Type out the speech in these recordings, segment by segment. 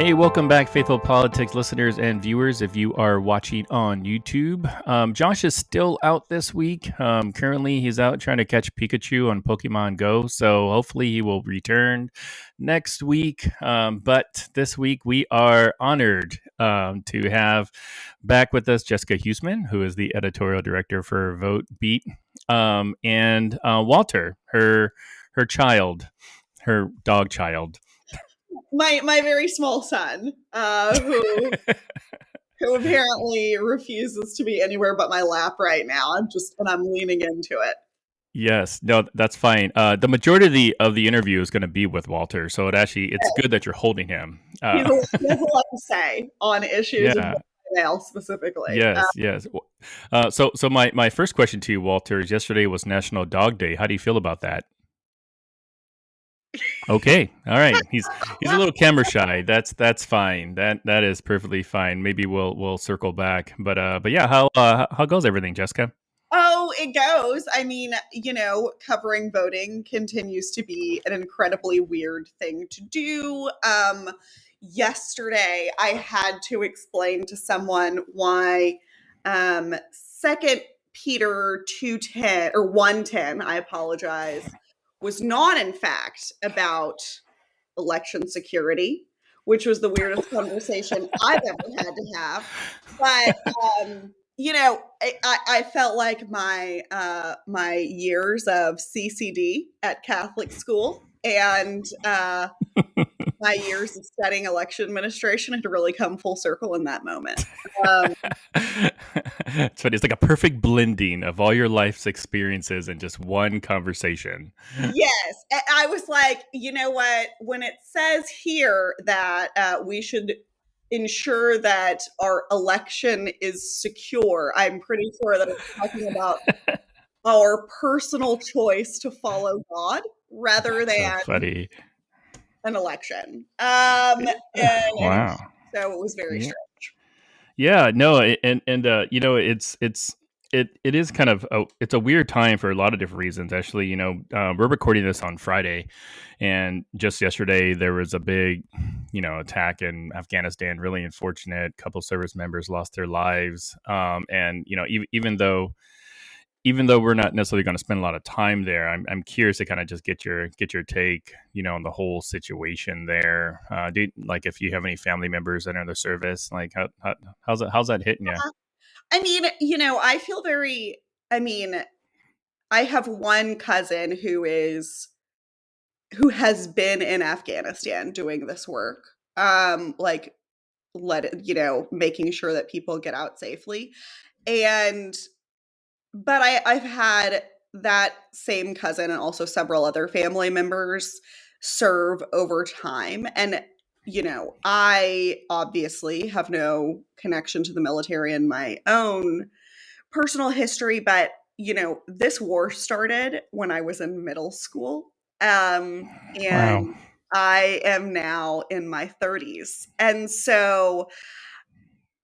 Hey, welcome back, Faithful Politics listeners and viewers. If you are watching on YouTube, Josh is still out this week. Currently, he's out trying to catch Pikachu on Pokemon Go, so hopefully he will return next week. But this week, we are honored to have back with us Jessica Huseman, who is the editorial director for Votebeat, and Walter, her child, her dog child. My very small son, who apparently refuses to be anywhere but my lap right now. I'm leaning into it. Yes, no, that's fine. The majority of the interview is going to be with Walter, so it's good that you're holding him. He has a lot to say on issues of mail specifically. Yes. So my first question to you, Walter, is yesterday was National Dog Day. How do you feel about that? Okay, all right. He's a little camera shy. That's fine. That is perfectly fine. Maybe we'll circle back. But yeah, how goes everything, Jessica? Oh, it goes. I mean, covering voting continues to be an incredibly weird thing to do. Yesterday, I had to explain to someone why Second Peter 2:10 or 1:10, I apologize, was not in fact about election security, which was the weirdest conversation I've ever had to have. But I felt like my years of CCD at Catholic school and my years of studying election administration had to really come full circle in that moment. It's funny. It's like a perfect blending of all your life's experiences in just one conversation. Yes. I was like, you know what? When it says here that we should ensure that our election is secure, I'm pretty sure that it's talking about our personal choice to follow God rather than an election. Wow. So it was very strange. Yeah, no, and it is kind of it's a weird time for a lot of different reasons. Actually, we're recording this on Friday, and just yesterday there was a big, attack in Afghanistan. Really unfortunate. A couple service members lost their lives, and even though we're not necessarily going to spend a lot of time there, I'm curious to kind of just get your take, on the whole situation there. If you have any family members that are in the service, like how's that hitting you? I mean, I feel I have one cousin who has been in Afghanistan doing this work, making sure that people get out safely. But I've had that same cousin and also several other family members serve over time. And, I obviously have no connection to the military in my own personal history, but, this war started when I was in middle school. And Wow. I am now in my 30s. And so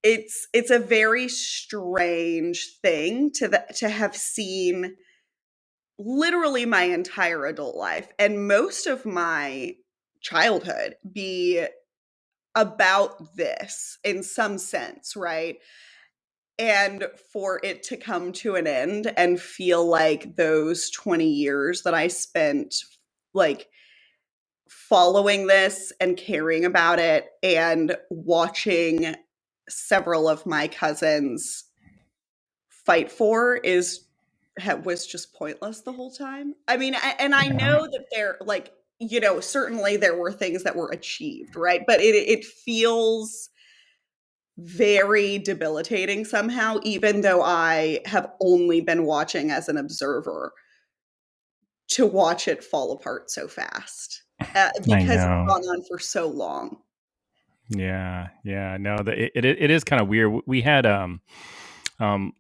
it's a very strange thing to have seen literally my entire adult life and most of my childhood be about this in some sense, right? And for it to come to an end and feel like those 20 years that I spent like following this and caring about it and watching several of my cousins fight for was just pointless the whole time. I mean, I know that they're like, certainly there were things that were achieved, right? But it feels very debilitating somehow, even though I have only been watching as an observer, to watch it fall apart so fast because it's gone on for so long. Yeah, no, it is kind of weird. We had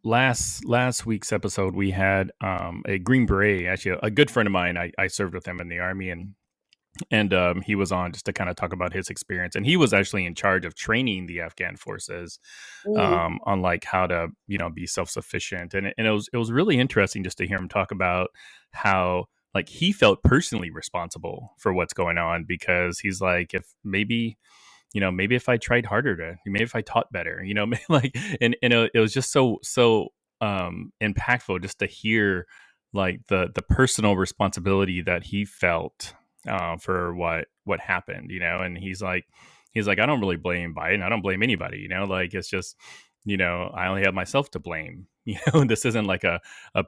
last week's episode, we had a Green Beret, actually a good friend of mine. I served with him in the Army, and he was on just to kind of talk about his experience, and he was actually in charge of training the Afghan forces on like how to be self-sufficient, and it was really interesting just to hear him talk about how like he felt personally responsible for what's going on, because he's like, if maybe maybe if I tried harder maybe if I taught better, like, and it was just so impactful just to hear like the personal responsibility that he felt for what happened, and he's like, I don't really blame Biden. I don't blame anybody, like it's just, I only have myself to blame. This isn't like a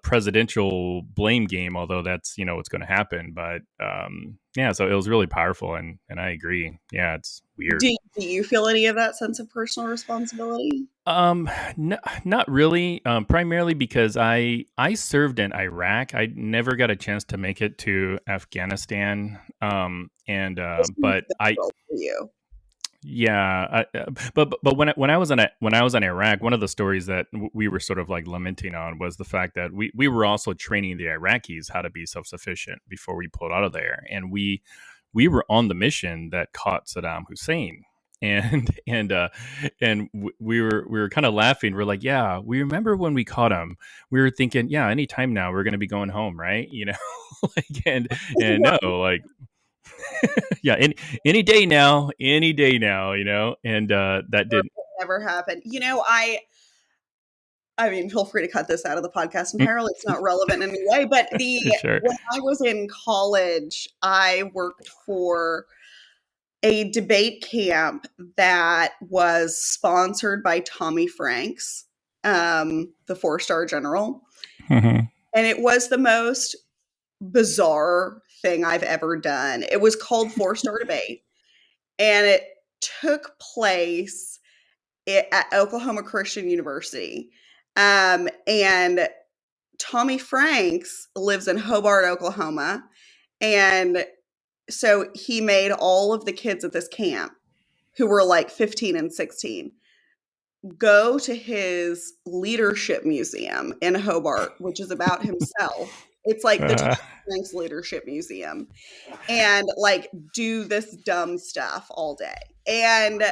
presidential blame game, although that's, what's going to happen. But yeah, so it was really powerful. And I agree. Yeah, it's weird. Do you feel any of that sense of personal responsibility? Not really. Primarily because I served in Iraq. I never got a chance to make it to Afghanistan. And This seems but I difficult for you. Yeah, but when I was in Iraq, one of the stories that we were sort of like lamenting on was the fact that we were also training the Iraqis how to be self sufficient before we pulled out of there, and we were on the mission that caught Saddam Hussein. And we were kind of laughing. We're like, yeah, we remember when we caught him. We were thinking, yeah, anytime now we're going to be going home, right? Like, and no, like, yeah, any day now, and that didn't. Never happened. I mean, feel free to cut this out of the podcast entirely. It's not relevant in any way. But Sure. when I was in college, I worked for a debate camp that was sponsored by Tommy Franks, the 4-star general. Mm-hmm. And it was the most bizarre thing I've ever done. It was called 4-star debate, and it took place at Oklahoma Christian University. And Tommy Franks lives in Hobart, Oklahoma. And so he made all of the kids at this camp who were like 15 and 16 go to his leadership museum in Hobart, which is about himself. It's like the Tommy Franks Leadership Museum, and like do this dumb stuff all day. And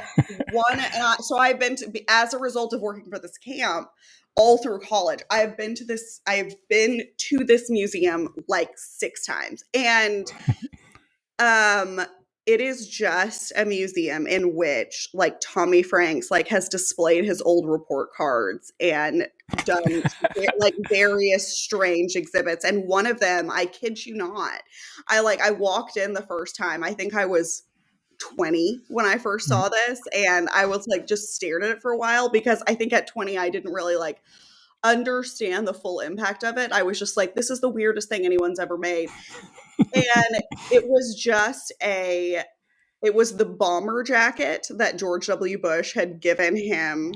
so I've been to, as a result of working for this camp all through college, I've been to this museum like 6 times. And it is just a museum in which like Tommy Franks like has displayed his old report cards and done like various strange exhibits. And one of them, I kid you not, I walked in the first time. I think I was 20 when I first saw this, and I was like just stared at it for a while, because I think at 20 I didn't really like understand the full impact of it. I was just like, this is the weirdest thing anyone's ever made. And it was the bomber jacket that George W. Bush had given him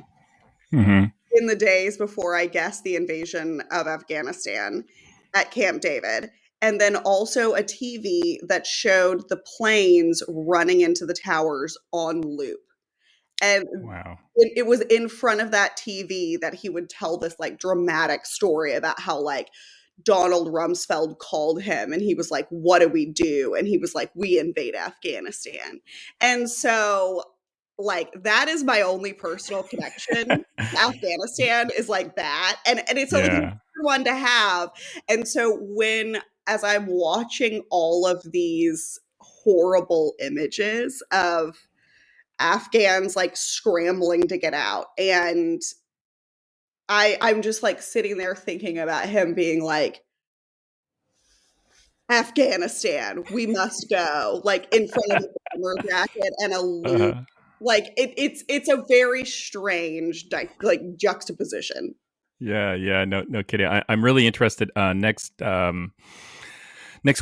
Mm-hmm. in the days before, I guess, the invasion of Afghanistan at Camp David. And then also a TV that showed the planes running into the towers on loop. And Wow. it was in front of that TV that he would tell this like dramatic story about how like Donald Rumsfeld called him and he was like, what do we do? And he was like, we invade Afghanistan. And so like that is my only personal connection to Afghanistan, is like that. And it's a weird Yeah. one to have. And so as I'm watching all of these horrible images of Afghans like scrambling to get out, and I'm just like sitting there thinking about him being like, Afghanistan, we must go, like in front of a bomber jacket and a loop. Uh-huh. Like it's a very strange like juxtaposition. Yeah. No kidding. I'm really interested. Next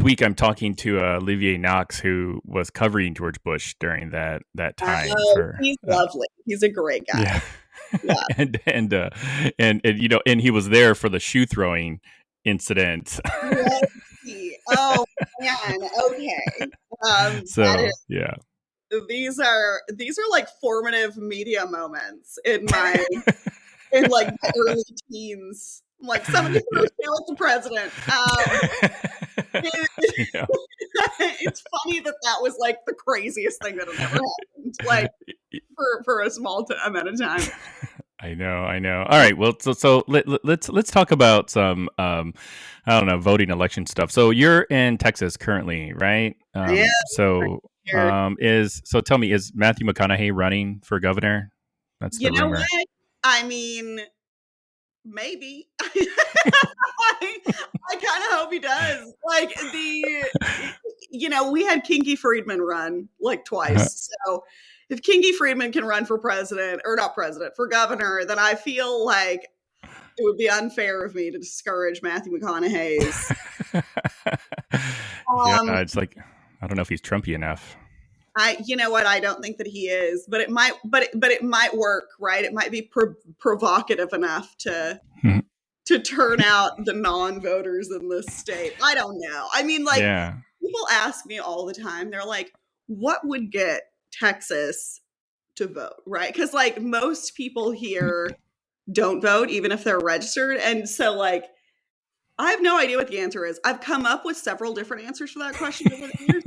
week, I'm talking to Olivier Knox, who was covering George Bush during that time. Oh, he's lovely. He's a great guy. Yeah. Yeah. and he was there for the shoe throwing incident. Was he? Oh man. Okay. So yeah. These are like formative media moments in my in like my early teens. I'm like, somebody throws shit at the president. Yeah. It's funny that was like the craziest thing that had ever happened, like for a small amount of time. I know. All right. Well, so let's talk about some I don't know, voting election stuff. So you're in Texas currently, right? Yeah. So weird. Tell me, is Matthew McConaughey running for governor? That's You the know rumor. what? I mean, maybe. I kind of hope he does. Like we had Kinky Friedman run like twice. So if Kinky Friedman can run for president, or not president, for governor, then I feel like it would be unfair of me to discourage Matthew McConaughey's. Yeah, Um, it's like I don't know if he's Trumpy enough. you know what? I don't think that he is, but it might, but it might work, right? It might be provocative enough to turn out the non-voters in this state. I don't know. I mean, like, Yeah. people ask me all the time. They're like, "What would get Texas to vote?" Right? Because like most people here don't vote, even if they're registered, and so like I have no idea what the answer is. I've come up with several different answers for that question over the years,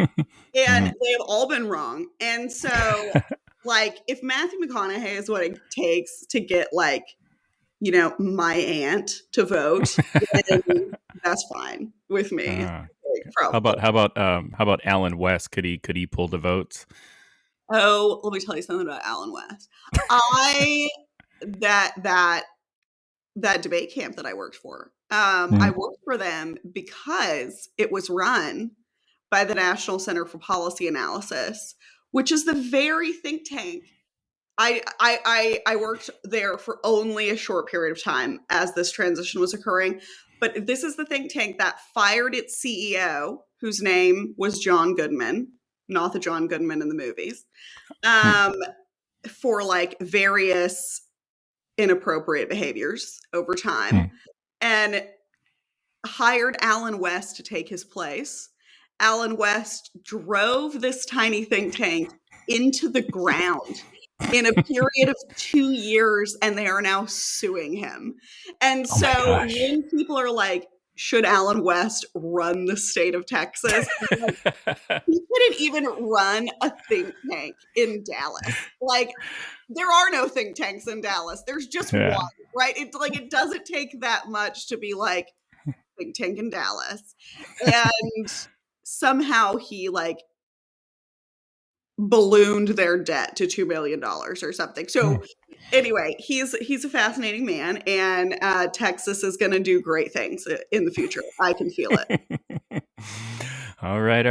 and they have all been wrong. And so, like, if Matthew McConaughey is what it takes to get, like, my aunt to vote, then that's fine with me. How Probably. about Alan West? Could he pull the votes? Oh, let me tell you something about Alan West. I that debate camp that I worked for. I worked for them because it was run by the National Center for Policy Analysis, which is the very think tank. I worked there for only a short period of time as this transition was occurring, but this is the think tank that fired its CEO, whose name was John Goodman, not the John Goodman in the movies, for like various inappropriate behaviors over time, and hired Alan West to take his place. Alan West drove this tiny think tank into the ground in a period of 2 years, and they are now suing him. And so when people are like, should Alan West run the state of Texas? Like, he couldn't even run a think tank in Dallas. Like, there are no think tanks in Dallas. There's just one, right? It's like, it doesn't take that much to be like think tank in Dallas. And somehow he like ballooned their debt to $2 million or something. So anyway, he's a fascinating man, and Texas is going to do great things in the future. I can feel it. All right.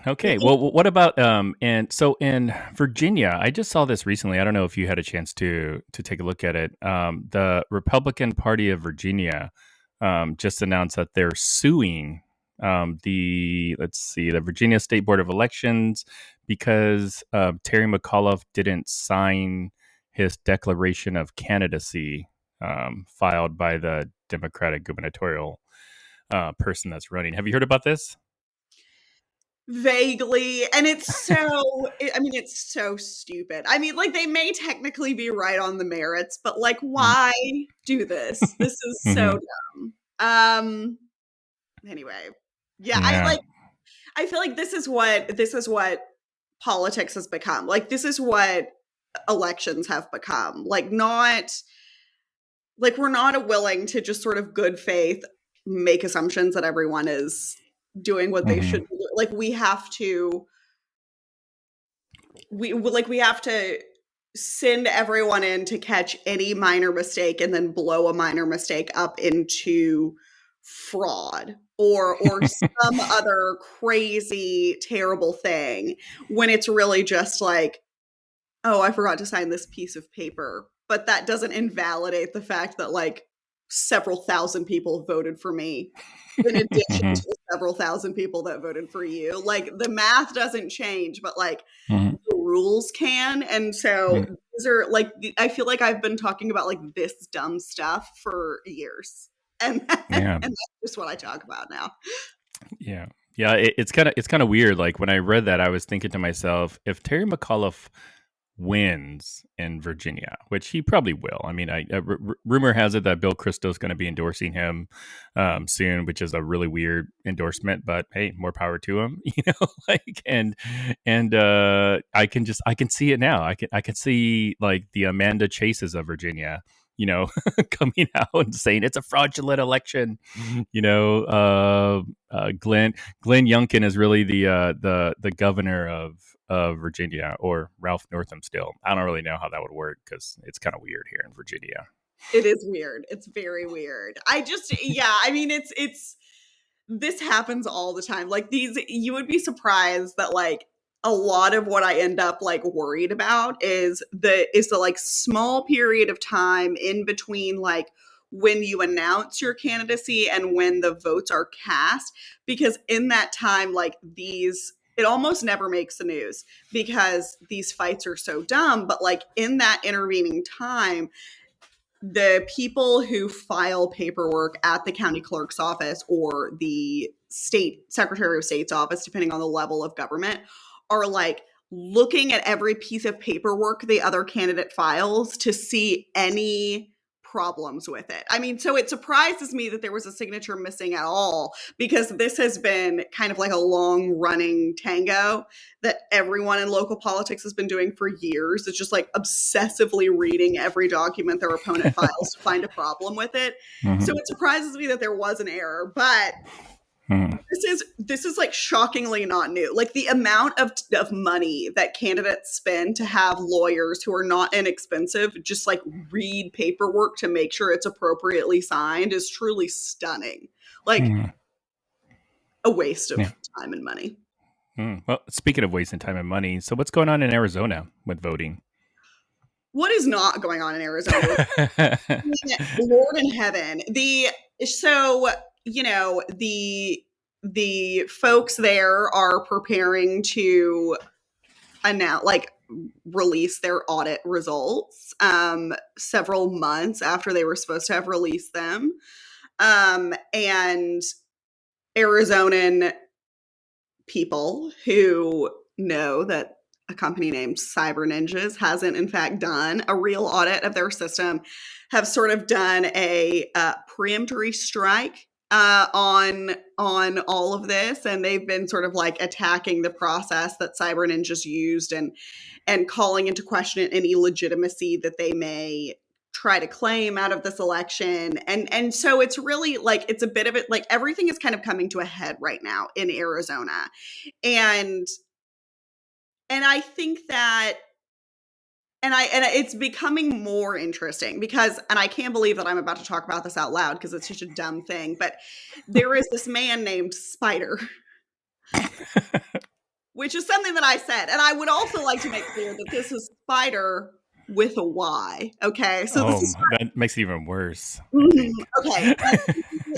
Okay. Well, what about and so in Virginia, I just saw this recently. I don't know if you had a chance to take a look at it. The Republican Party of Virginia just announced that they're suing the Virginia State Board of Elections because Terry McAuliffe didn't sign his declaration of candidacy filed by the Democratic gubernatorial person that's running. Have you heard about this? Vaguely, and it's so stupid. I mean, like, they may technically be right on the merits, but like, why do this? This is so dumb. Anyway, yeah, I feel like this is what politics has become. Like, this is what elections have become. Like, we're not willing to just sort of good faith make assumptions that everyone is doing what they should do. Like, we have to send everyone in to catch any minor mistake and then blow a minor mistake up into fraud or some other crazy terrible thing, when it's really just like, oh, I forgot to sign this piece of paper. But that doesn't invalidate the fact that like several thousand people voted for me in addition to the several thousand people that voted for you. Like, the math doesn't change, but like the rules can. And so these are like, I feel like I've been talking about like this dumb stuff for years. And that's just what I talk about now. Yeah. It's kind of weird. Like, when I read that, I was thinking to myself, if Terry McAuliffe wins in Virginia, which he probably will. I mean, rumor has it that Bill Kristol is going to be endorsing him soon, which is a really weird endorsement. But hey, more power to him, Like, and I can see it now. I can see like the Amanda Chases of Virginia, coming out and saying it's a fraudulent election. Glenn Youngkin is really the governor of Virginia, or Ralph Northam still. I don't really know how that would work because it's kind of weird here in Virginia. It is weird. It's very weird. I mean, it's this happens all the time. Like you would be surprised that like a lot of what I end up like worried about is the like small period of time in between like when you announce your candidacy and when the votes are cast, because in that time like it almost never makes the news because these fights are so dumb, but like in that intervening time, the people who file paperwork at the county clerk's office or the state secretary of state's office, depending on the level of government, are like looking at every piece of paperwork the other candidate files to see any problems with it. I mean, so it surprises me that there was a signature missing at all, because this has been kind of like a long running tango that everyone in local politics has been doing for years. It's just like obsessively reading every document their opponent files to find a problem with it. Mm-hmm. So it surprises me that there was an error, but this is like shockingly not new. Like the amount of money that candidates spend to have lawyers who are not inexpensive just like read paperwork to make sure it's appropriately signed is truly stunning. Like a waste of time and money. Well, speaking of wasting time and money, so what's going on in Arizona with voting? What is not going on in Arizona? Lord in heaven. The folks there are preparing to announce, like, release their audit results several months after they were supposed to have released them. And Arizonan people who know that a company named Cyber Ninjas hasn't in fact done a real audit of their system have sort of done a preemptory strike on all of this, and they've been sort of like attacking the process that Cyber Ninjas used and calling into question any legitimacy that they may try to claim out of this election. And so it's really like it's a bit of it, like everything is kind of coming to a head right now in Arizona. And I think that and it's becoming more interesting because, and I can't believe that I'm about to talk about this out loud because it's such a dumb thing, but there is this man named Spider, which is something that I said. And I would also like to make clear that this is Spider with a Y. Okay. So that makes it even worse. Okay.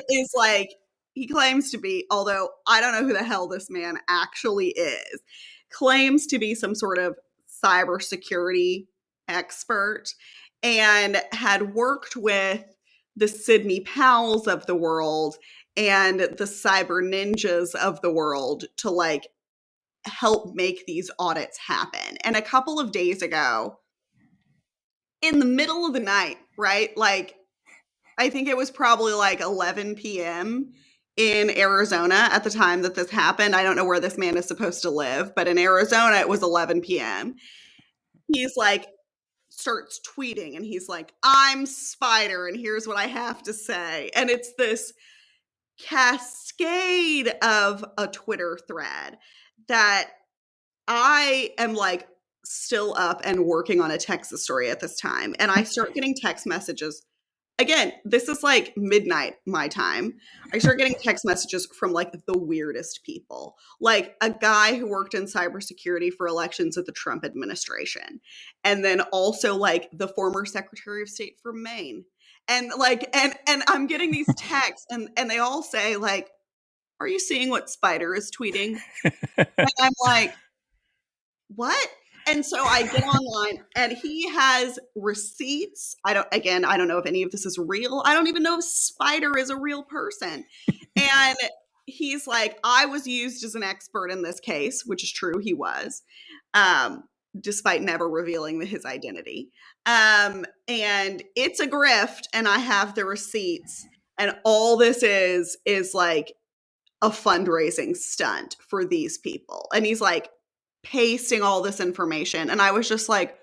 Is like, he claims to be, although I don't know who the hell this man actually is, claims to be some sort of cybersecurity expert and had worked with the Sidney Powells of the world and the cyber ninjas of the world to like help make these audits happen. And a couple of days ago, in the middle of the night, right? Like, I think it was probably like 11 p.m. in Arizona at the time that this happened. I don't know where this man is supposed to live, but in Arizona, it was 11 p.m. He's like, starts tweeting and he's like, I'm Spider and here's what I have to say. And it's this cascade of a Twitter thread that I am like still up and working on a Texas story at this time. And I start getting text messages. Again, this is like midnight my time. I start getting text messages from like the weirdest people, like a guy who worked in cybersecurity for elections at the Trump administration. And then also like the former Secretary of State for Maine. And like, and I'm getting these texts and they all say like, are you seeing what Spider is tweeting? And I'm like, what? And so I get online and he has receipts. I don't know if any of this is real. I don't even know if Spider is a real person. And he's like, I was used as an expert in this case, which is true. He was, despite never revealing his identity. And it's a grift and I have the receipts. And all this is like a fundraising stunt for these people. And he's like, pasting all this information. And I was just like,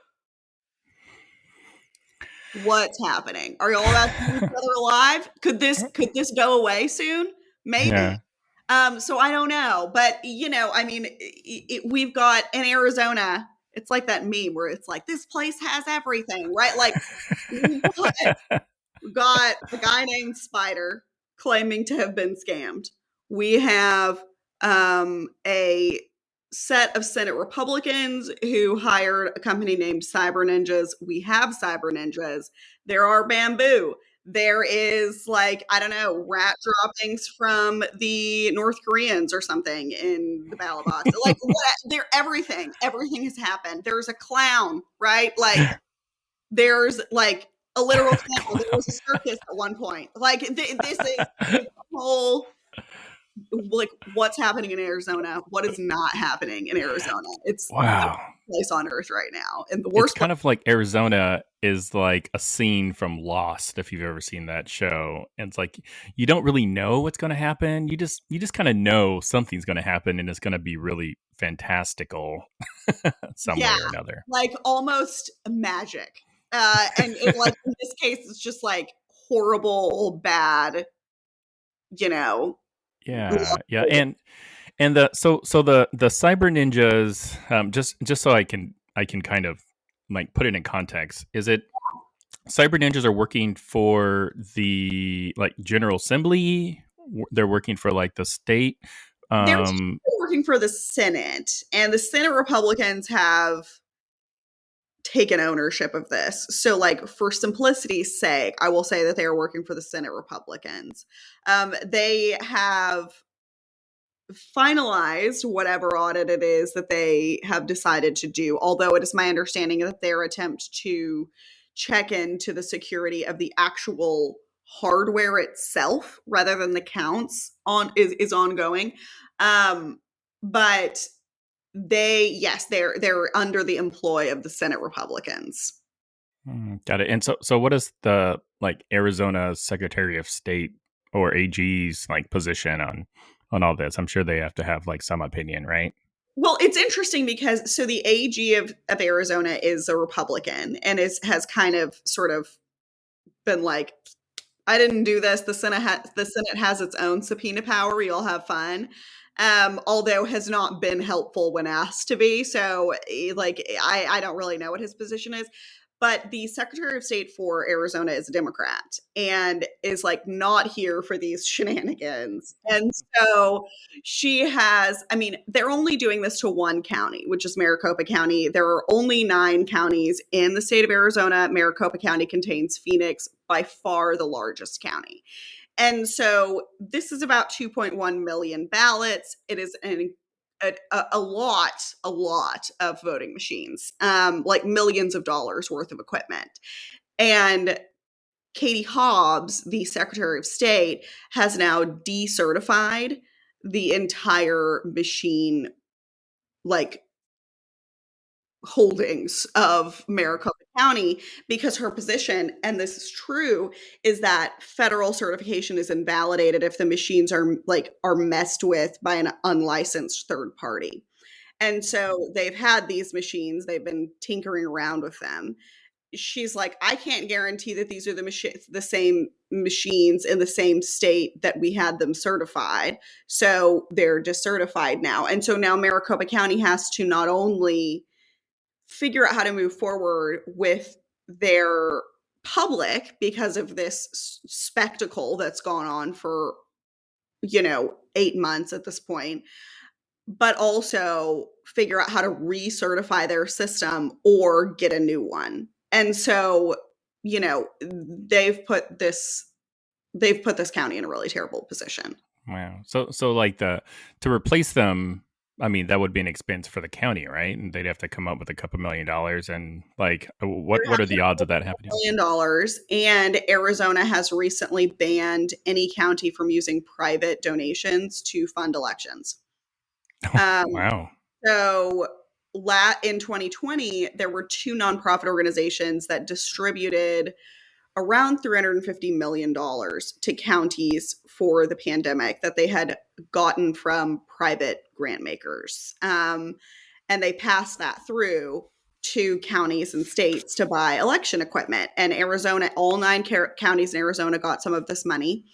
What's happening? Are y'all about to keep each other alive? Could this go away soon? Maybe. Yeah. So I don't know, but I mean, we've got in Arizona. It's like that meme where it's like this place has everything, right? Like we've got, we've got a guy named Spider claiming to have been scammed. We have a set of Senate Republicans who hired a company named Cyber Ninjas. We have Cyber Ninjas. There are Bamboo. There is like, I don't know, rat droppings from the North Koreans or something in the ballot box. Like what there everything has happened. There's a clown, right? Like there's like a literal clown. There was a circus at one point. Like this is the whole like what's happening in Arizona, what is not happening in Arizona. It's the Wow. place on earth right now. And the It's worst place. kind of like Arizona is like a scene from Lost, if you've ever seen that show. And it's like you don't really know what's going to happen. You just kind of know something's going to happen, and it's going to be really fantastical some way Yeah, or another. like almost magic. And like in this case, it's just like horrible, bad, you know. Yeah, yeah, and the cyber ninjas, just so I can kind of like put it in context. Is it cyber ninjas are working for the like General Assembly? They're working for like the state. They're Um, working for the Senate, and the Senate Republicans have taken ownership of this. So, like, for simplicity's sake, I will say that they are working for the Senate Republicans. They have finalized whatever audit it is that they have decided to do, although it is my understanding that their attempt to check into the security of the actual hardware itself rather than the counts on is ongoing. But they're under the employ of the Senate Republicans. got it. And so what is the like Arizona Secretary of State or AG's like position on all this? I'm sure they have to have like some opinion, right? Well, it's interesting because so the AG of Arizona is a Republican and has kind of sort of been like, I didn't do this. The Senate has its own subpoena power. You'll have fun. Although has not been helpful when asked to be. So like I don't really know what his position is. But the Secretary of State for Arizona is a Democrat and is like not here for these shenanigans. And so she has, I mean, they're only doing this to one county, which is Maricopa County. There are only 9 counties in the state of Arizona. Maricopa County contains Phoenix, by far the largest county. And so this is about 2.1 million ballots. It is a lot of voting machines, like millions of dollars worth of equipment. And Katie Hobbs, the Secretary of State, has now decertified the entire machine, like holdings of Maricopa County because her position, and this is true, is that federal certification is invalidated if the machines are messed with by an unlicensed third party. And so they've had these machines, they've been tinkering around with them. She's like, I can't guarantee that these are the same machines in the same state that we had them certified. So they're discertified now. And so now Maricopa County has to not only figure out how to move forward with their public because of this spectacle that's gone on for 8 months at this point, but also figure out how to recertify their system or get a new one. And so, they've put this county in a really terrible position. Wow. So like to replace them, I mean, that would be an expense for the county, right? And they'd have to come up with a couple $1 million. And like, what are the odds of that happening? $1 million, and Arizona has recently banned any county from using private donations to fund elections. Um, Wow. so in 2020, there were 2 nonprofit organizations that distributed around $350 million to counties for the pandemic that they had gotten from private grant makers. And they passed that through. to counties and states to buy election equipment. And Arizona, all nine counties in Arizona got some of this money.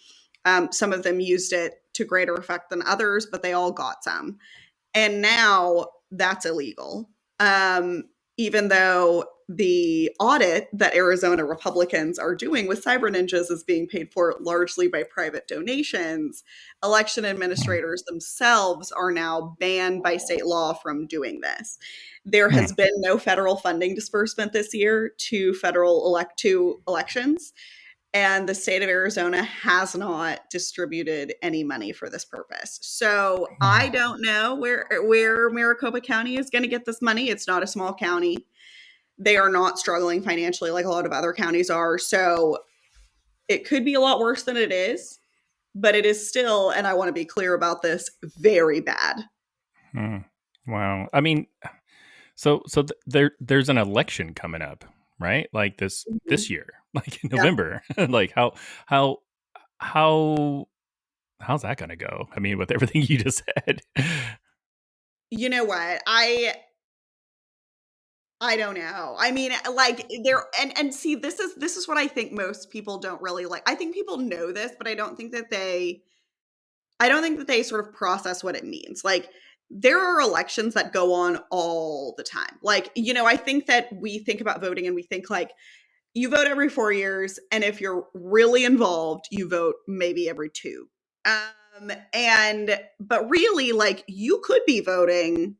Some of them used it to greater effect than others, but they all got some. And now that's illegal. Even though the audit that Arizona Republicans are doing with cyber ninjas is being paid for largely by private donations, election administrators themselves are now banned by state law from doing this. There has been no federal funding disbursement this year to elections, and the state of Arizona has not distributed any money for this purpose. So I don't know where Maricopa County is going to get this money. It's not a small county. They are not struggling financially like a lot of other counties are. So it could be a lot worse than it is, but it is still, and I want to be clear about this, very bad. Wow. I mean, there's an election coming up, right? Like this year, like in November. Like how how's that going to go? I mean, with everything you just said. You know what? I don't know. I mean, like there and see, this is what I think most people don't really like. I think people know this, but I don't think that they sort of process what it means. Like there are elections that go on all the time. Like, I think that we think about voting and we think like you vote every 4 years, and if you're really involved, you vote maybe every 2. But really, like you could be voting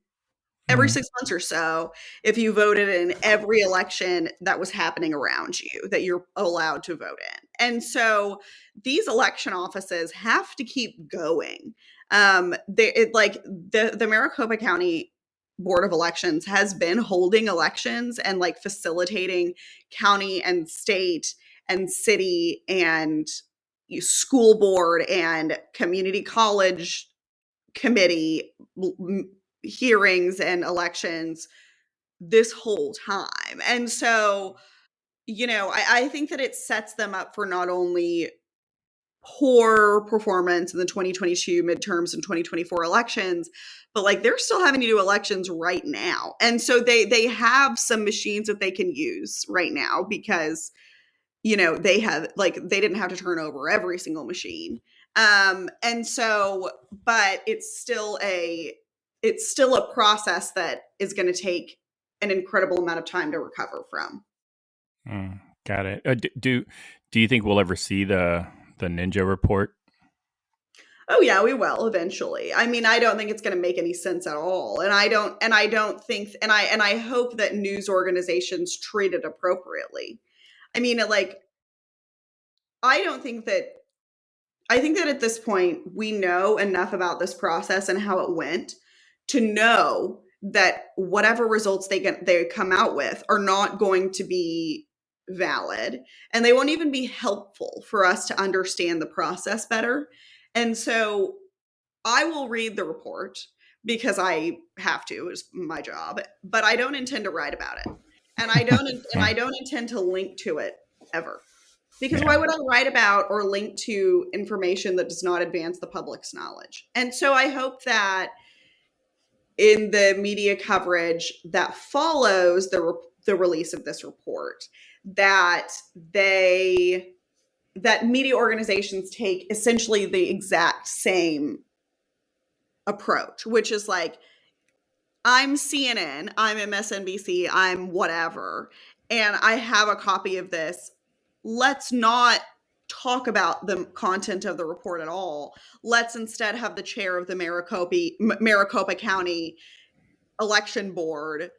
every 6 months or so if you voted in every election that was happening around you that you're allowed to vote in. And so these election offices have to keep going. The Maricopa County Board of Elections has been holding elections and like facilitating county and state and city and school board and community college committee hearings and elections this whole time. And so, I think that it sets them up for not only poor performance in the 2022 midterms and 2024 elections, but like they're still having to do elections right now. And so they have some machines that they can use right now because they have they didn't have to turn over every single machine. And so, but it's still a process that is going to take an incredible amount of time to recover from. Got it. Do you think we'll ever see the ninja report? Oh yeah, we will eventually. I mean, I don't think it's going to make any sense at all. And I don't think, and I hope that news organizations treat it appropriately. I mean, I think that at this point we know enough about this process and how it went to know that whatever results they come out with are not going to be valid, and they won't even be helpful for us to understand the process better. And so I will read the report because I have to, it's my job, but I don't intend to write about it. And I don't intend to link to it ever. Because why would I write about or link to information that does not advance the public's knowledge? And so I hope that in the media coverage that follows the release of this report, that media organizations take essentially the exact same approach, which is like, I'm CNN, I'm MSNBC, I'm whatever, and I have a copy of this. Let's not talk about the content of the report at all. Let's instead have the chair of the Maricopa County Election Board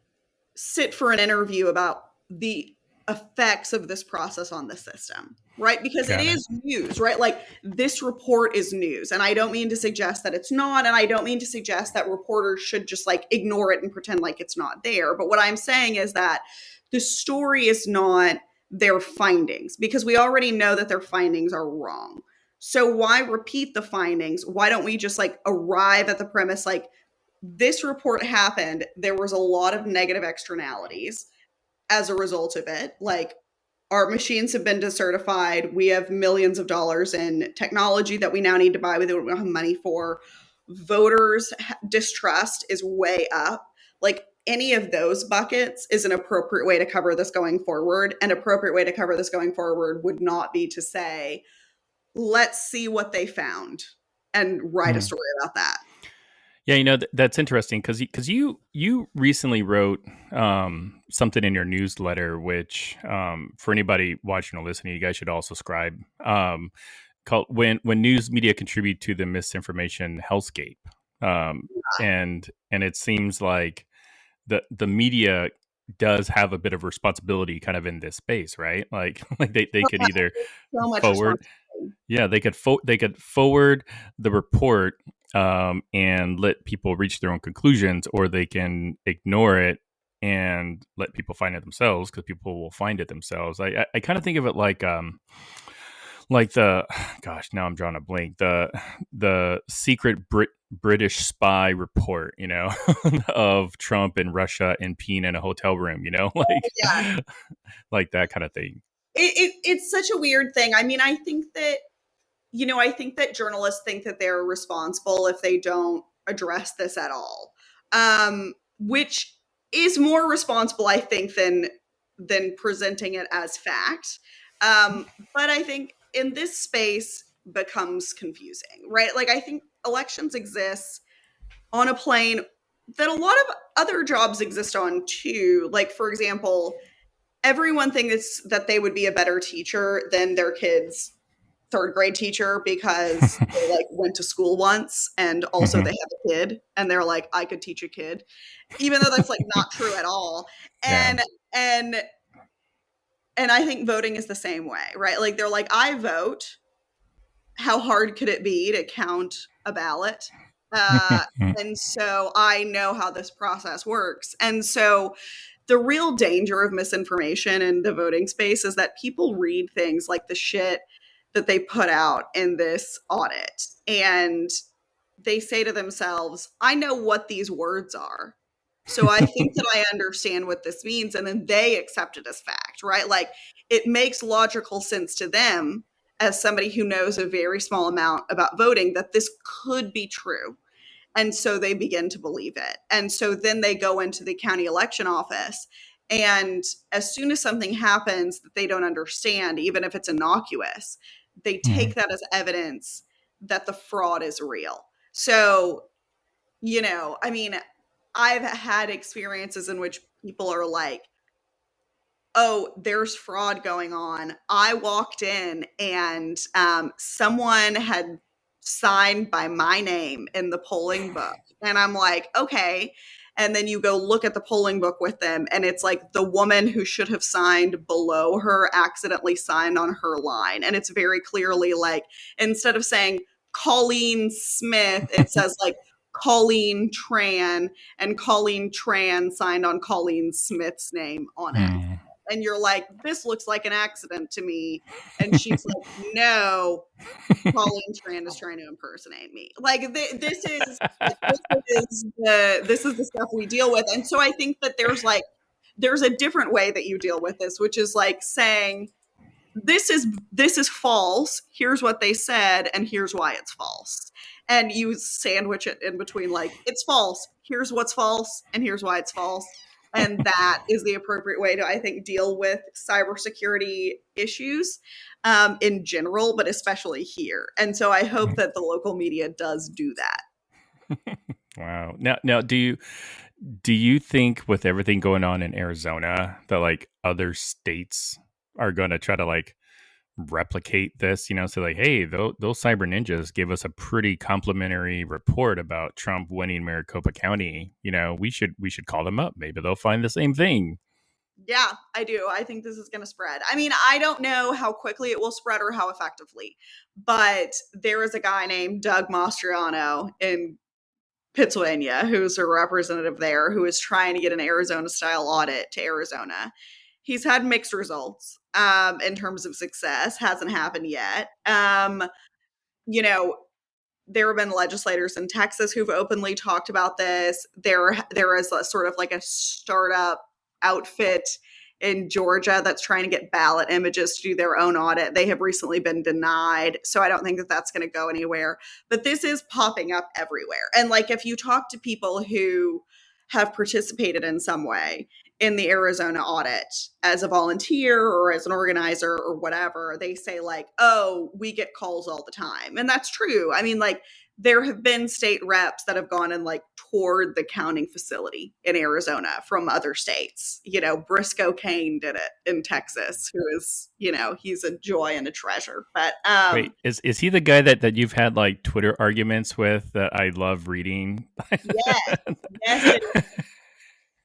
sit for an interview about the effects of this process on the system, right? Because it is news, right? Like this report is news. And I don't mean to suggest that it's not. And I don't mean to suggest that reporters should just like ignore it and pretend like it's not there. But what I'm saying is that the story is not their findings, because we already know that their findings are wrong. So why repeat the findings? Why don't we just like arrive at the premise like this report happened, there was a lot of negative externalities as a result of it. Like our machines have been decertified. We have millions of dollars in technology that we now need to buy, we don't have money for. Voters distrust is way up. Like any of those buckets is an appropriate way to cover this going forward. An appropriate way to cover this going forward would not be to say, let's see what they found and write a story about that. Yeah, that's interesting because you recently wrote something in your newsletter, which for anybody watching or listening, you guys should all subscribe. Called when news media contribute to the misinformation hellscape, and it seems like the media does have a bit of responsibility kind of in this space, right? Like they could either So much forward, responsibility. yeah, they could forward the report and let people reach their own conclusions, or they can ignore it and let people find it themselves because people will find it themselves. I kind of think of it like the gosh, now I'm drawing a blank, the secret British spy report, of Trump and Russia and peeing in a hotel room, Yeah. like that kind of thing. It's such a weird thing. I mean, I think that journalists think that they're responsible if they don't address this at all, which is more responsible, I think, than presenting it as fact. But I think in this space becomes confusing, right? Like, I think elections exist on a plane that a lot of other jobs exist on too. Like, for example, everyone thinks that they would be a better teacher than their kids' third grade teacher because they like went to school once and also they have a kid and they're like, I could teach a kid, even though that's like not true at all. Yeah. And I think voting is the same way, right? Like, they're like, I vote. How hard could it be to count a ballot? And so I know how this process works. And so the real danger of misinformation in the voting space is that people read things like the shit that they put out in this audit and they say to themselves, I know what these words are. So I think that I understand what this means. And then they accept it as fact, right? Like, it makes logical sense to them as somebody who knows a very small amount about voting that this could be true. And so they begin to believe it. And so then they go into the county election office. And as soon as something happens that they don't understand, even if it's innocuous, they take that as evidence that the fraud is real. So, I mean, I've had experiences in which people are like, oh, there's fraud going on. I walked in and someone had signed by my name in the polling book. And I'm like, okay. And then you go look at the polling book with them, and it's like the woman who should have signed below her accidentally signed on her line. And it's very clearly like, instead of saying Colleen Smith, it says like Colleen Tran, and Colleen Tran signed on Colleen Smith's name on it. And you're like, this looks like an accident to me. And she's like, no, Colleen Tran is trying to impersonate me. Like, this is the stuff we deal with. And so I think that there's a different way that you deal with this, which is like saying, this is false. Here's what they said, and here's why it's false. And you sandwich it in between, like, it's false. Here's what's false, and here's why it's false. And that is the appropriate way to, I think, deal with cybersecurity issues in general, but especially here. And so I hope that the local media does do that. Wow. Now, do you think with everything going on in Arizona that like other states are going to try to like replicate this? So like, hey, those cyber ninjas gave us a pretty complimentary report about Trump winning Maricopa County. We should call them up. Maybe they'll find the same thing. Yeah, I do. I think this is going to spread. I mean, I don't know how quickly it will spread or how effectively, but there is a guy named Doug Mastriano in Pennsylvania who's a representative there who is trying to get an Arizona style audit to Arizona. He's had mixed results in terms of success. Hasn't happened yet. There have been legislators in Texas who've openly talked about this. There is a sort of like a startup outfit in Georgia that's trying to get ballot images to do their own audit. They have recently been denied. So I don't think that that's going to go anywhere. But this is popping up everywhere. And like, if you talk to people who have participated in some way in the Arizona audit as a volunteer or as an organizer or whatever, they say like, oh, we get calls all the time. And that's true. I mean, like, there have been state reps that have gone and like toured the counting facility in Arizona from other states. You know, Briscoe Kane did it in Texas, who is, you know, he's a joy and a treasure. But Wait, is he the guy that you've had like Twitter arguments with that I love reading? yes, yes, it is.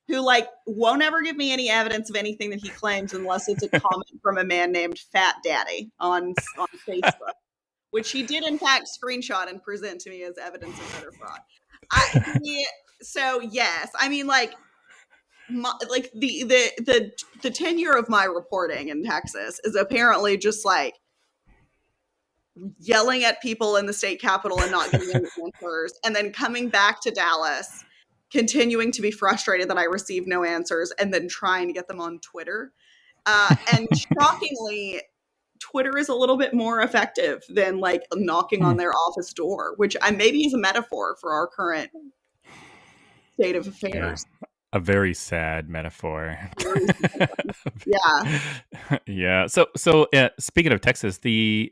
Who like won't ever give me any evidence of anything that he claims unless it's a comment from a man named Fat Daddy on Facebook, which he did in fact screenshot and present to me as evidence of voter fraud. So yes, I mean like the tenure of my reporting in Texas is apparently just like yelling at people in the state capitol and not getting any answers, and then coming back to Dallas, continuing to be frustrated that I receive no answers, and then trying to get them on Twitter. And shockingly, Twitter is a little bit more effective than like knocking on their office door, which maybe is a metaphor for our current state of affairs. Yeah, a very sad metaphor. Yeah. Yeah. So speaking of Texas, the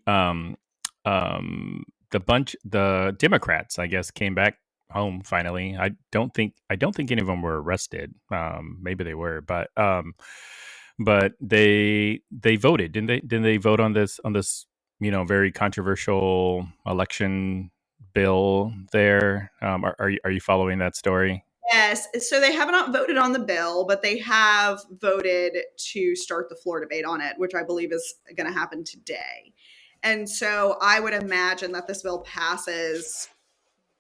Democrats, I guess, came back home finally. I don't think any of them were arrested. Maybe they were, but they voted, didn't they? Didn't they vote on this very controversial election bill there? Are you following that story? Yes. So they have not voted on the bill, but they have voted to start the floor debate on it, which I believe is going to happen today. And so I would imagine that this bill passes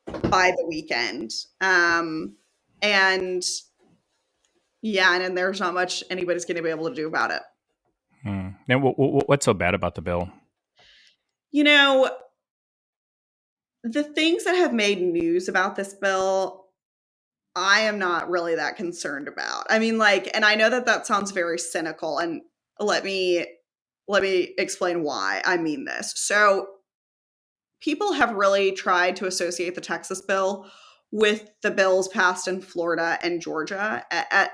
by the weekend. And yeah, and then there's not much anybody's going to be able to do about it. Now, what's so bad about the bill? You know, the things that have made news about this bill, I am not really that concerned about. I mean, like, and I know that sounds very cynical, and let me explain why I mean this. So people have really tried to associate the Texas bill with the bills passed in Florida and Georgia,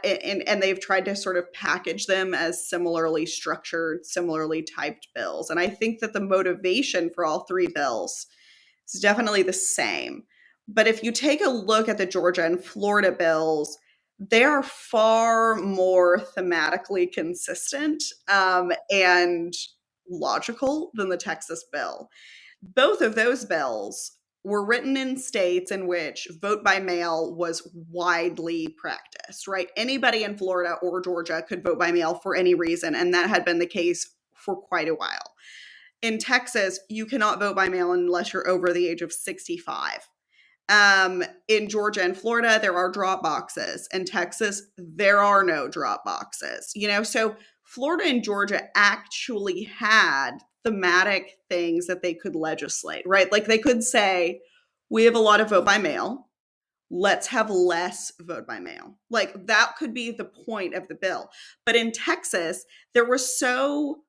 and they've tried to sort of package them as similarly structured, similarly typed bills. And I think that the motivation for all three bills is definitely the same. But if you take a look at the Georgia and Florida bills, they are far more thematically consistent and logical than the Texas bill. Both of those bills were written in states in which vote by mail was widely practiced, right? Anybody in Florida or Georgia could vote by mail for any reason, and that had been the case for quite a while. In Texas, you cannot vote by mail unless you're over the age of 65. In Georgia and Florida, there are drop boxes. In Texas, there are no drop boxes. You know, so Florida and Georgia actually had thematic things that they could legislate, right? Like they could say, we have a lot of vote by mail. Let's have less vote by mail. Like that could be the point of the bill. But in Texas, there was so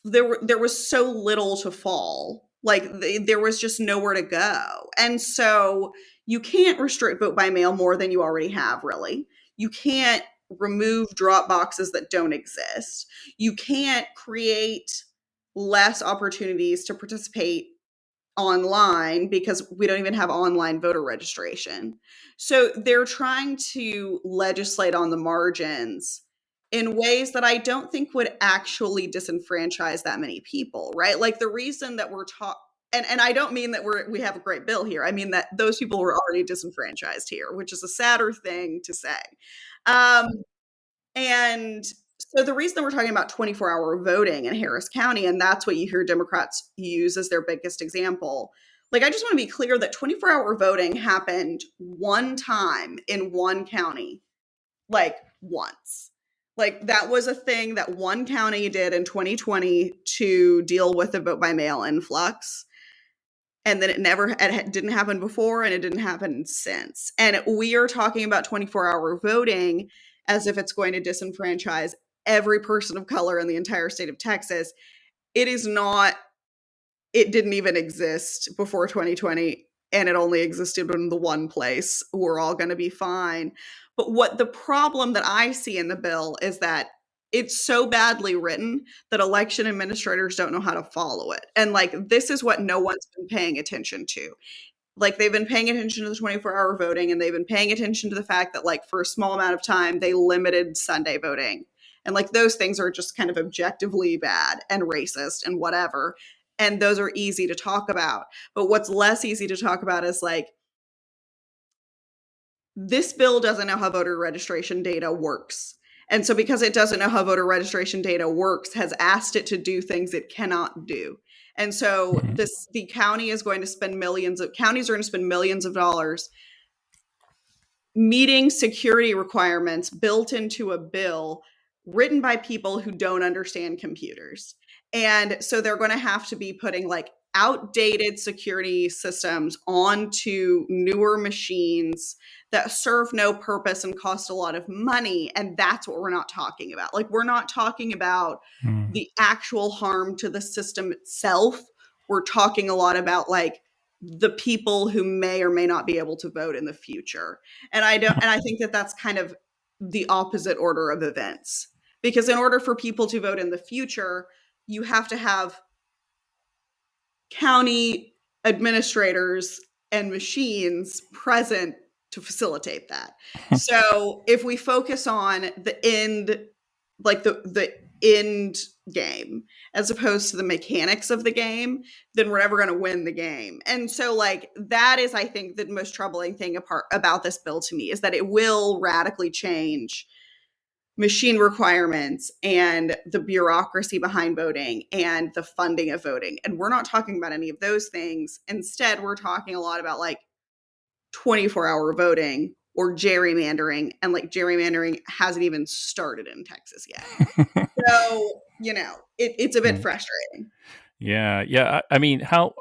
little to fall. Like there was just nowhere to go. And so you can't restrict vote by mail more than you already have, really. You can't remove drop boxes that don't exist. You can't create less opportunities to participate online because we don't even have online voter registration. So they're trying to legislate on the margins in ways that I don't think would actually disenfranchise that many people, right? Like the reason that we're talking, and I don't mean that we have a great bill here. I mean that those people were already disenfranchised here, which is a sadder thing to say. And so the reason that we're talking about 24-hour voting in Harris County, and that's what you hear Democrats use as their biggest example. Like, I just want to be clear that 24-hour voting happened one time in one county, like once. Like that was a thing that one county did in 2020 to deal with the vote by mail influx. And then it didn't happen before and it didn't happen since. And we are talking about 24-hour voting as if it's going to disenfranchise every person of color in the entire state of Texas. It is not. It didn't even exist before 2020. and it only existed in the one place, we're all going to be fine. But what the problem that I see in the bill is that it's so badly written that election administrators don't know how to follow it. And like, this is what no one's been paying attention to. Like, they've been paying attention to the 24-hour voting, and they've been paying attention to the fact that, like, for a small amount of time, they limited Sunday voting. And like, those things are just kind of objectively bad and racist and whatever. And those are easy to talk about. But what's less easy to talk about is like, this bill doesn't know how voter registration data works. And so because it doesn't know how voter registration data works, has asked it to do things it cannot do. And so the county is going to spend counties are going to spend millions of dollars meeting security requirements built into a bill written by people who don't understand computers. And so they're going to have to be putting like outdated security systems onto newer machines that serve no purpose and cost a lot of money. And that's what we're not talking about. Like, we're not talking about the actual harm to the system itself. We're talking a lot about like the people who may or may not be able to vote in the future. And I think that that's kind of the opposite order of events. Because in order for people to vote in the future, you have to have county administrators and machines present to facilitate that. So if we focus on the end, like the end game, as opposed to the mechanics of the game, then we're never going to win the game. And so like, that is, I think, the most troubling thing about this bill to me, is that it will radically change machine requirements and the bureaucracy behind voting and the funding of voting. And we're not talking about any of those things. Instead, we're talking a lot about like 24-hour voting or gerrymandering. And like, gerrymandering hasn't even started in Texas yet. So, it's a bit frustrating. Yeah. I mean, how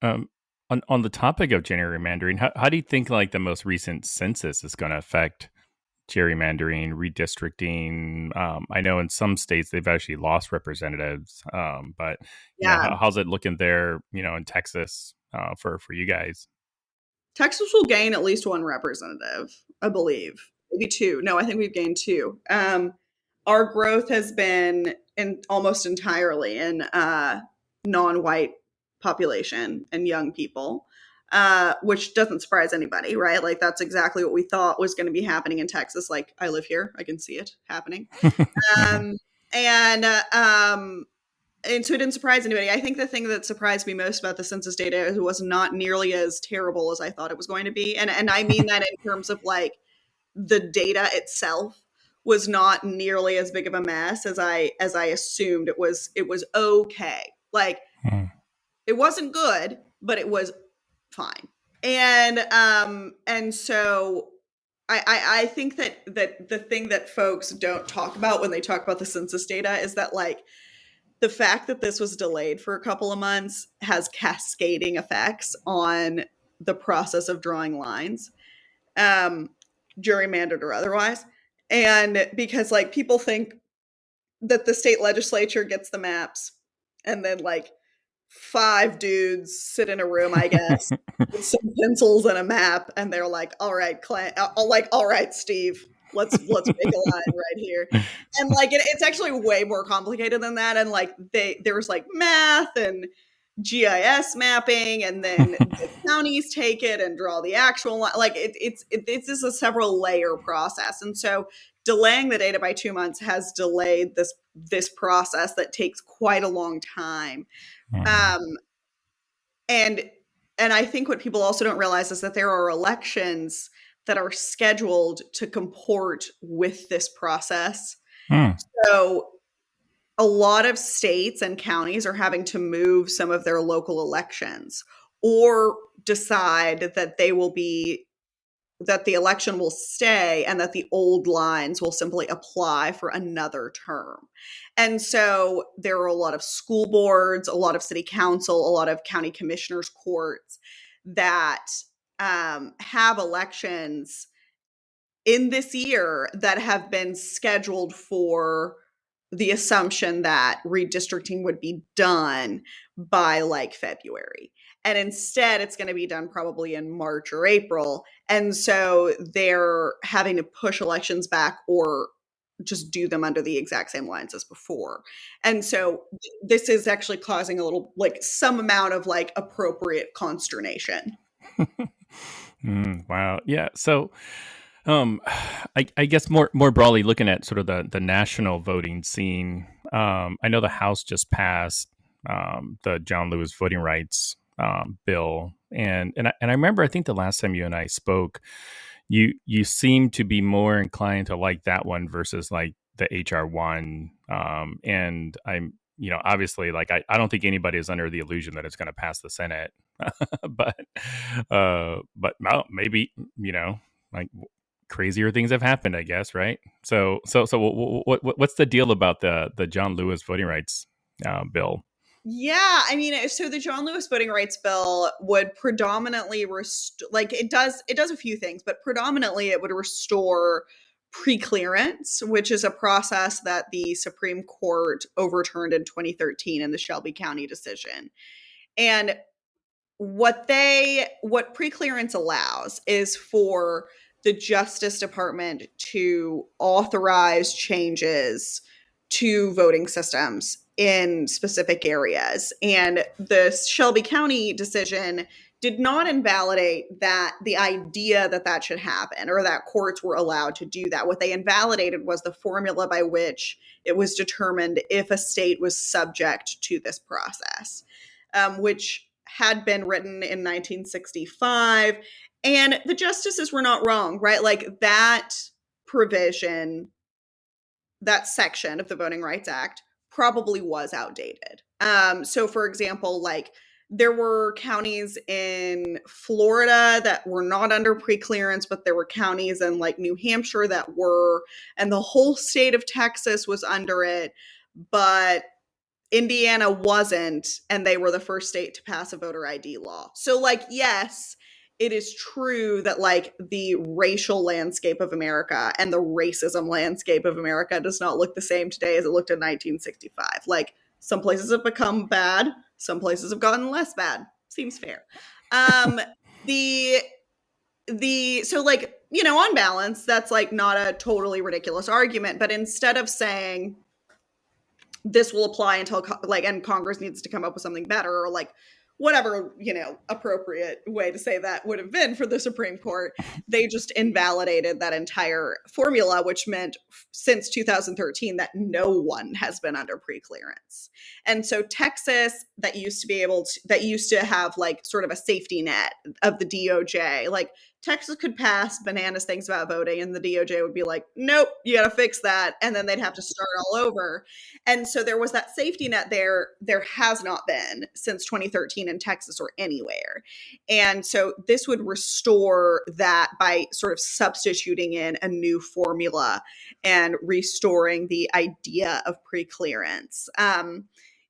on the topic of gerrymandering, how do you think like the most recent census is going to affect gerrymandering, redistricting? I know in some states they've actually lost representatives, but Yeah. how's it looking there? In Texas, for you guys. Texas will gain at least one representative, I believe. Maybe two. No, I think we've gained two. Our growth has been almost entirely in non-white population and young people, which doesn't surprise anybody, right? Like, that's exactly what we thought was going to be happening in Texas. Like, I live here, I can see it happening. And so it didn't surprise anybody. I think the thing that surprised me most about the census data was not nearly as terrible as I thought it was going to be. And I mean that in terms of like, the data itself was not nearly as big of a mess as I assumed. It was okay. Like, it wasn't good, but it was fine. And so I think that the thing that folks don't talk about when they talk about the census data is that like, the fact that this was delayed for a couple of months has cascading effects on the process of drawing lines, gerrymandered or otherwise. And because like, people think that the state legislature gets the maps and then like 5 dudes sit in a room, I guess, with some pencils and a map, and they're like, "All right, Clint," all right, Steve, let's make a line right here. And like, it's actually way more complicated than that. And like, there's like math and GIS mapping, and then the counties take it and draw the actual line. Like, it's just a several layer process. And so delaying the data by 2 months has delayed this process that takes quite a long time. And I think what people also don't realize is that there are elections that are scheduled to comport with this process. So a lot of states and counties are having to move some of their local elections, or decide that that the election will stay and that the old lines will simply apply for another term. And so there are a lot of school boards, a lot of city council, a lot of county commissioners' courts that have elections in this year that have been scheduled for the assumption that redistricting would be done by like February. And instead, it's going to be done probably in March or April. And so they're having to push elections back or just do them under the exact same lines as before. And so this is actually causing a little, like, some amount of like appropriate consternation. Wow. Yeah. So, um, I guess more broadly looking at sort of the national voting scene, I know the House just passed the John Lewis voting rights bill, and I remember I think the last time you and I spoke, you seemed to be more inclined to like that one versus like the HR1, and I'm obviously like I don't think anybody is under the illusion that it's going to pass the Senate, but well, maybe like crazier things have happened, I guess, right? So what's the deal about the John Lewis voting rights bill? Yeah, I mean, so the John Lewis voting rights bill would predominantly like it does a few things, but predominantly it would restore pre-clearance, which is a process that the Supreme Court overturned in 2013 in the Shelby County decision. And what pre-clearance allows is for the Justice Department to authorize changes to voting systems in specific areas. And the Shelby County decision did not invalidate the idea that should happen or that courts were allowed to do that. What they invalidated was the formula by which it was determined if a state was subject to this process, which had been written in 1965. And the justices were not wrong, right? Like that provision, that section of the Voting Rights Act probably was outdated. So, for example, like there were counties in Florida that were not under pre-clearance, but there were counties in like New Hampshire that were, and the whole state of Texas was under it, but Indiana wasn't, and they were the first state to pass a voter ID law. So, like, yes, it is true that like the racial landscape of America and the racism landscape of America does not look the same today as it looked in 1965. Like, some places have become bad, some places have gotten less bad. Seems fair. The so like, on balance, that's like not a totally ridiculous argument, but instead of saying this will apply until and Congress needs to come up with something better, or like whatever appropriate way to say that would have been for the Supreme Court, they just invalidated that entire formula, which meant since 2013 that no one has been under pre-clearance. And so Texas, that used to have like sort of a safety net of the DOJ, like Texas could pass bananas things about voting and the DOJ would be like, nope, you got to fix that. And then they'd have to start all over. And so there was that safety net there. There has not been since 2013 in Texas or anywhere. And so this would restore that by sort of substituting in a new formula and restoring the idea of pre-clearance.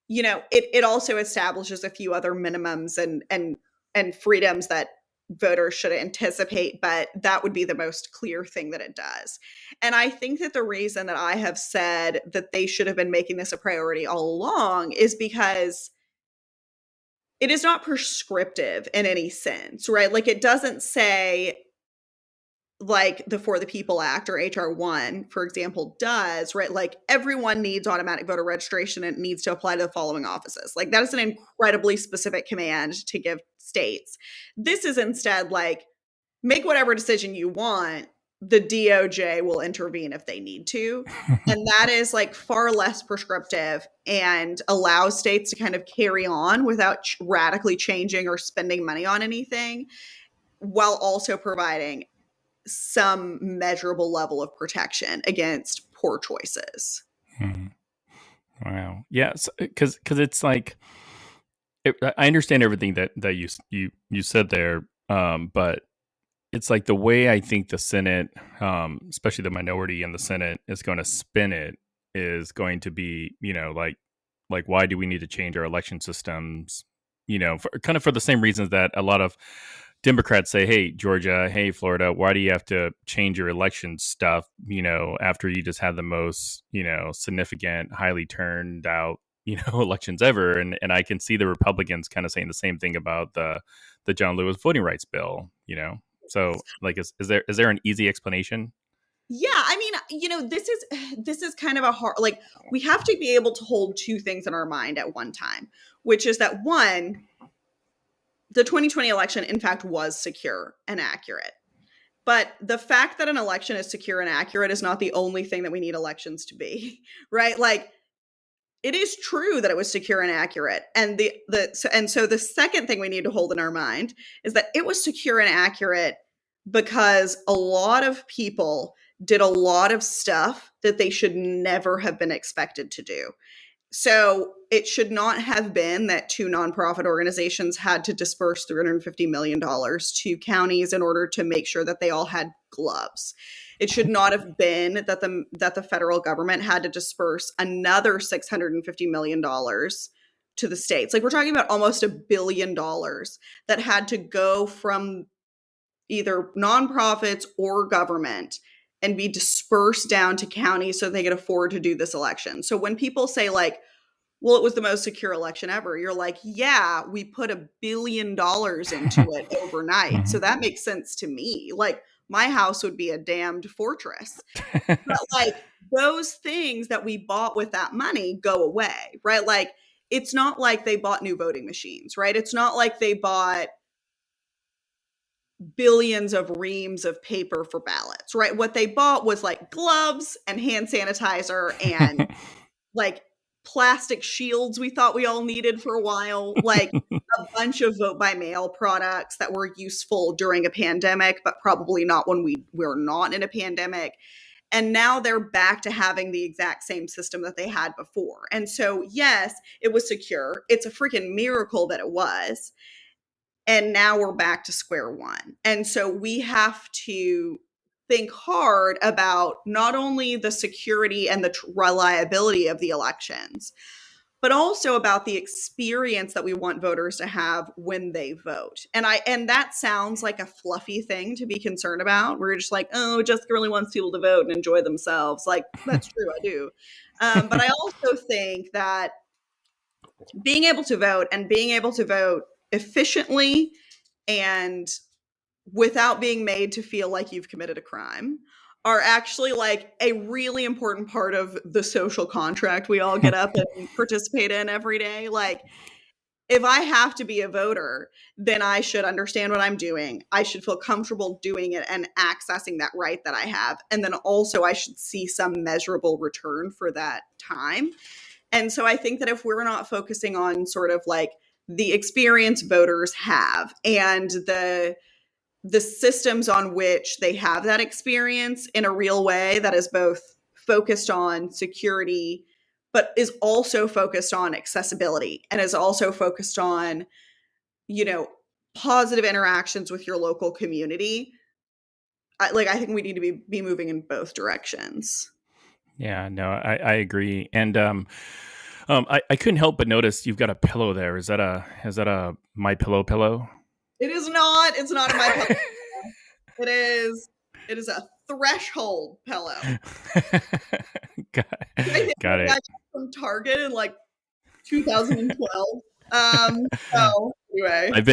It also establishes a few other minimums and freedoms that voters should anticipate, but that would be the most clear thing that it does. And I think that the reason that I have said that they should have been making this a priority all along is because it is not prescriptive in any sense, right? Like it doesn't say like the For the People Act or HR1, for example, does, right? Like everyone needs automatic voter registration and it needs to apply to the following offices. Like that is an incredibly specific command to give states. This is instead like make whatever decision you want. The DOJ will intervene if they need to. And that is like far less prescriptive and allows states to kind of carry on without radically changing or spending money on anything, while also providing some measurable level of protection against poor choices. Hmm. Wow. Yes, because it's like I understand everything that you said there, but it's like the way I think the Senate, especially the minority in the Senate, is going to spin it is going to be, like why do we need to change our election systems? For, kind of for the same reasons that a lot of Democrats say, "Hey, Georgia, hey, Florida, why do you have to change your election stuff? After you just had the most, significant, highly turned out, elections ever." And I can see the Republicans kind of saying the same thing about the John Lewis voting rights bill. So like, is there an easy explanation? Yeah, I mean, this is kind of a hard, like, we have to be able to hold two things in our mind at one time, which is that one, the 2020 election in fact was secure and accurate. But the fact that an election is secure and accurate is not the only thing that we need elections to be, right? Like, it is true that it was secure and accurate. And so the second thing we need to hold in our mind is that it was secure and accurate because a lot of people did a lot of stuff that they should never have been expected to do. So it should not have been that two nonprofit organizations had to disperse $350 million to counties in order to make sure that they all had gloves. It should not have been that the federal government had to disperse another $650 million to the states. Like, we're talking about almost $1 billion that had to go from either nonprofits or government and be dispersed down to counties so they could afford to do this election. So when people say, like, well, it was the most secure election ever, you're like, yeah, we put $1 billion into it overnight. So that makes sense to me. Like, my house would be a damned fortress. But like, those things that we bought with that money go away, right? Like, it's not like they bought new voting machines, right? It's not like they bought billions of reams of paper for ballots, right? What they bought was like gloves and hand sanitizer and like plastic shields we thought we all needed for a while, like a bunch of vote by mail products that were useful during a pandemic, but probably not when we're not in a pandemic. And now they're back to having the exact same system that they had before. And so, yes, it was secure. It's a freaking miracle that it was. And now we're back to square one. And so we have to think hard about not only the security and the reliability of the elections, but also about the experience that we want voters to have when they vote. And that sounds like a fluffy thing to be concerned about. We're just like, oh, Jessica really wants people to vote and enjoy themselves. Like, that's true, I do. But I also think that being able to vote and being able to vote efficiently and without being made to feel like you've committed a crime are actually like a really important part of the social contract we all get up and participate in every day. Like, if I have to be a voter, then I should understand what I'm doing. I should feel comfortable doing it and accessing that right that I have. And then also I should see some measurable return for that time. And so I think that if we're not focusing on sort of like the experience voters have and the systems on which they have that experience in a real way that is both focused on security, but is also focused on accessibility and is also focused on, positive interactions with your local community. I think we need to be moving in both directions. Yeah, no, I agree. And I couldn't help but notice you've got a pillow there. Is that a My pillow? It is not. It's not in my pillow. It is. It is a threshold pillow. got, I think got I it. got from Target in like 2012. So anyway, I've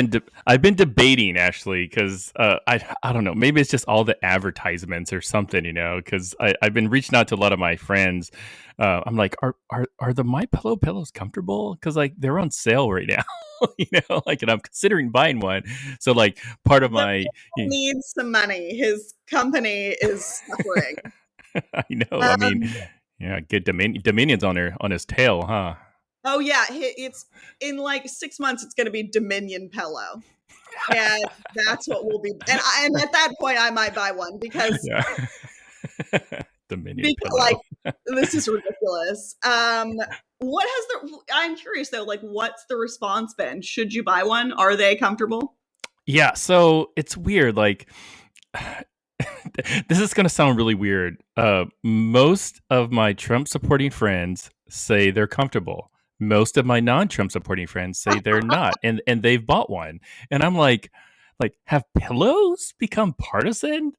been debating actually because I don't know, maybe it's just all the advertisements or something, because I've been reaching out to a lot of my friends. I'm like, are the My pillows comfortable? Because like they're on sale right now. Like, and I'm considering buying one. So like part of the my man needs some money. His company is suffering. I know. I mean, Um, yeah, get Dominion's on his tail, huh? oh yeah, it's in like 6 months. It's going to be Dominion pillow, and that's what we'll be. And at that point, I might buy one because Yeah. Dominion like, pillow. this is ridiculous. What has I'm curious though, like, what's the response been? Should you buy one? Are they comfortable? Yeah, so it's weird. Like, this is going to sound really weird. Most of my Trump supporting friends say they're comfortable. Most of my non-Trump supporting friends say they're not, and they've bought one. And I'm like, Like, have pillows become partisan?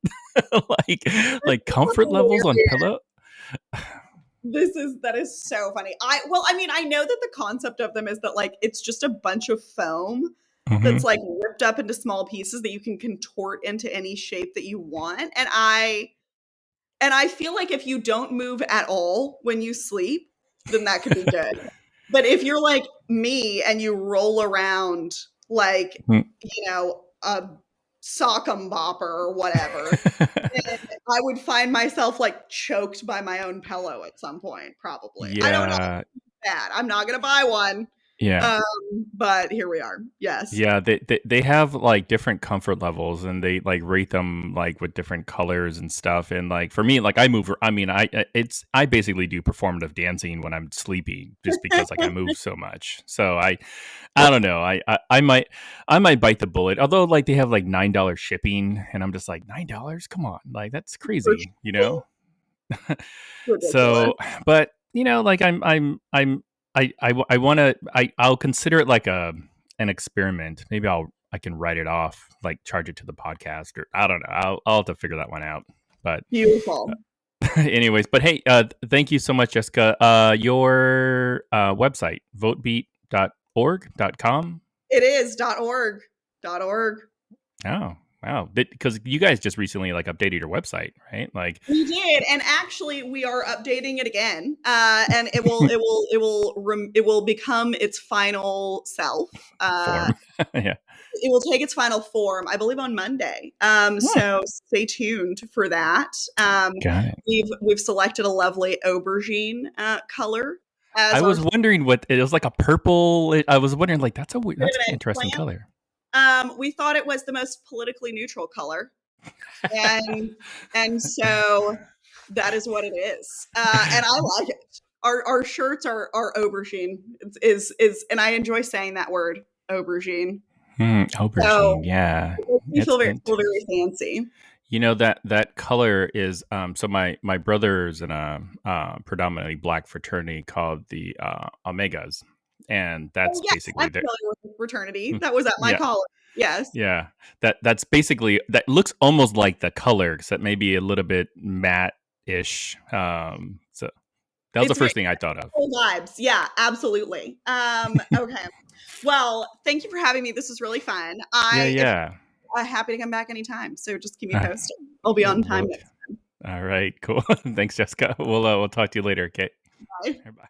like comfort levels on Hilarious. pillow? That is so funny. I mean, I know that the concept of them is that like it's just a bunch of foam Hmm. that's like ripped up into small pieces that you can contort into any shape that you want. And I feel like if you don't move at all when you sleep, then that could be good. But if you're like me and you roll around like, a sock'em bopper or whatever, then I would find myself like choked by my own pillow at some point, probably. I don't know. Yeah. Bad. I'm not gonna buy one. Yeah. But here we are. Yes. Yeah, they have like different comfort levels, and they like rate them like with different colors and stuff. And like for me, like I move. I mean, I basically do performative dancing when I'm sleeping, just because like I move so much. So I don't know. I might bite the bullet. Although like they have like $9 shipping, and I'm just like $9. Come on, like that's crazy, you know. Ridiculous. So, but like I want to. I'll consider it like an experiment. Maybe I can write it off, like charge it to the podcast, or I don't know. I'll have to figure that one out. But Beautiful. anyways, but hey, thank you so much, Jessica. Your website, votebeat.org.com. It is .org. .org. Oh, wow. Because you guys just recently like updated your website, right? Like We did, and actually, we are updating it again, and it will become its final self. form. Yeah. It will take its final form, I believe, on Monday. Huh, So stay tuned for that. got it. We've selected a lovely aubergine color as I our was wondering what it was, like a purple. I was wondering like that's bit that's of an an interesting eggplant. color. We thought it was the most politically neutral color, and so that is what it is, and I like it. Our shirts are aubergine. Is and I enjoy saying that word, aubergine. Aubergine, So yeah. it makes me It's feel very fancy. that color is so my brother's in a predominantly black fraternity called the Omegas, and Oh that's yes, I'm basically their familiar with the fraternity. That was at my yeah. college. Yes. Yeah, that's basically that looks almost like the color, except maybe a little bit matte-ish. So that was the It's very first thing I thought of. cool vibes. Yeah, absolutely. Okay. Well, thank you for having me. This was really fun. Yeah, If yeah. happy to come back anytime. So just keep me Uh, posted. I'll be on time will do. next All right, cool. Thanks, Jessica. We'll talk to you later. Okay. time. Bye. Bye.